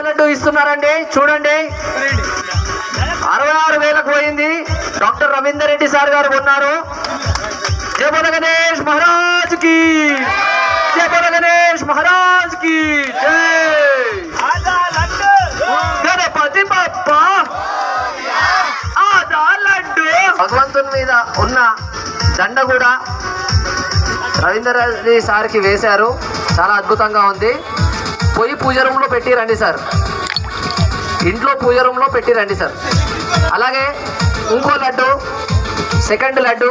లడ్డు ఇస్తున్నారండి, చూడండి. 66,000కు పోయింది. డాక్టర్ రవీందర్ రెడ్డి సార్ గారు ఉన్నారు. జై బోలో గణేష్ మహారాజ్ కి, జై బోలో గణేష్ మహారాజ్ కి జై. గణపతి బప్పా ఆదా లడ్డు. భగవంతుని మీద ఉన్న దండ కూడా రవీందర్ రెడ్డి సార్కి వేశారు. చాలా అద్భుతంగా ఉంది. పోయి పూజ రూమ్లో పెట్టి రండి సార్, ఇంట్లో పూజ రూమ్లో పెట్టి రండి సార్. అలాగే ఇంకో లడ్డు, సెకండ్ లడ్డు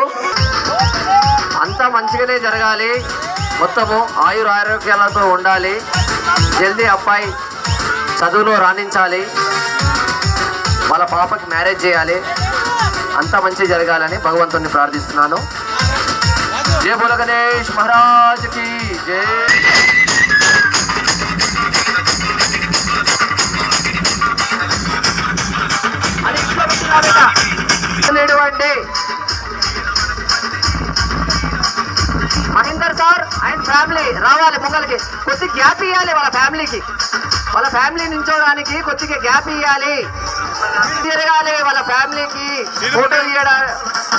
అంతా మంచిగానే జరగాలి, మొత్తము ఆయురారోగ్యాలతో ఉండాలి, జల్దీ అబ్బాయి చదువులో రాణించాలి, వాళ్ళ పాపకి మ్యారేజ్ చేయాలి, అంతా మంచి జరగాలని భగవంతుని ప్రార్థిస్తున్నాను. జై బోలో గణేష్ మహారాజ్ కి జై. అండి మహేందర్ సార్ అండ్ ఫ్యామిలీ రావాలి పొంగల్కి. కొద్ది గ్యాప్ ఇవ్వాలి వాళ్ళ ఫ్యామిలీకి, వాళ్ళ ఫ్యామిలీ నించోడానికి కొద్దిగా గ్యాప్ ఇవ్వాలి, తిరగాలి వాళ్ళ ఫ్యామిలీకి ఫోటో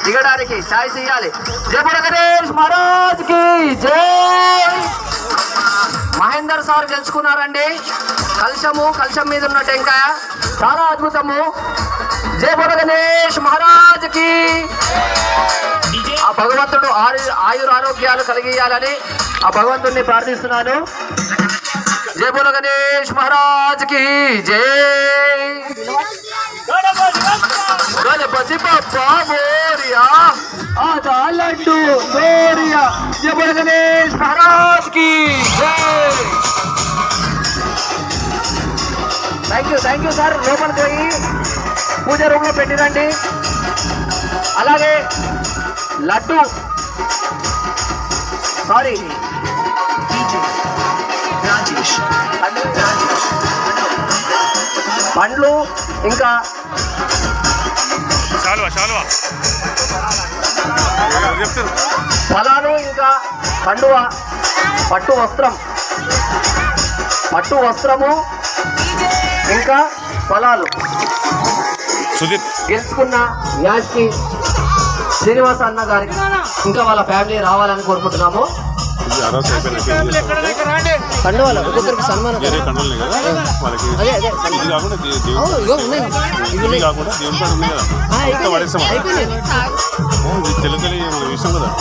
దిగడానికి ఛాయిస్ ఇవ్వాలి. జై బోలో గణేష్ మహారాజ్ కి జై. మహేందర్ సార్ గెలుచుకున్నారండి. కలశం మీద ఉన్న టెంకాయ చాలా అద్భుతము. జై బోలో గణేష్ మహారాజ్ కి. ఆ భగవంతుడు ఆయురారోగ్యాలు కలిగియాలని ఆ భగవంతుడిని ప్రార్థిస్తున్నాను. జై బోలో గణేష్ మహారాజ్ కి జై. గణపతి బప్పా మోరియా ఆదా లడ్డు మోరియా. జై బోలో గణేష్ మహారాజ్ కి జై. Thank you sir. లోపలికి పోయి పూజ రూమ్లో పెట్టిరండి. అలాగే లడ్డు పండ్లు ఇంకా ఫలాలు ఇంకా కండువ, పట్టు వస్త్రము ఇంకా ఫలాలు గెలుచుకున్న యాష్కి శ్రీనివాస అన్న గారికి ఇంకా వాళ్ళ ఫ్యామిలీ రావాలని కోరుకుంటున్నాము. కండువాలు ఒక్కొక్కరికి సన్మానం.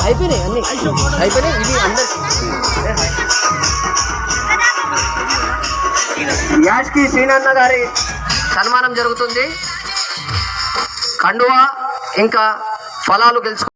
అయిపోయినాయి అన్ని అయిపోయినాయి. ఇది అందరికి యాష్కి శ్రీనన్న గారి సన్మానం జరుగుతుంది. కండువా ఇంకా ఫలాలు గెలుచుకో.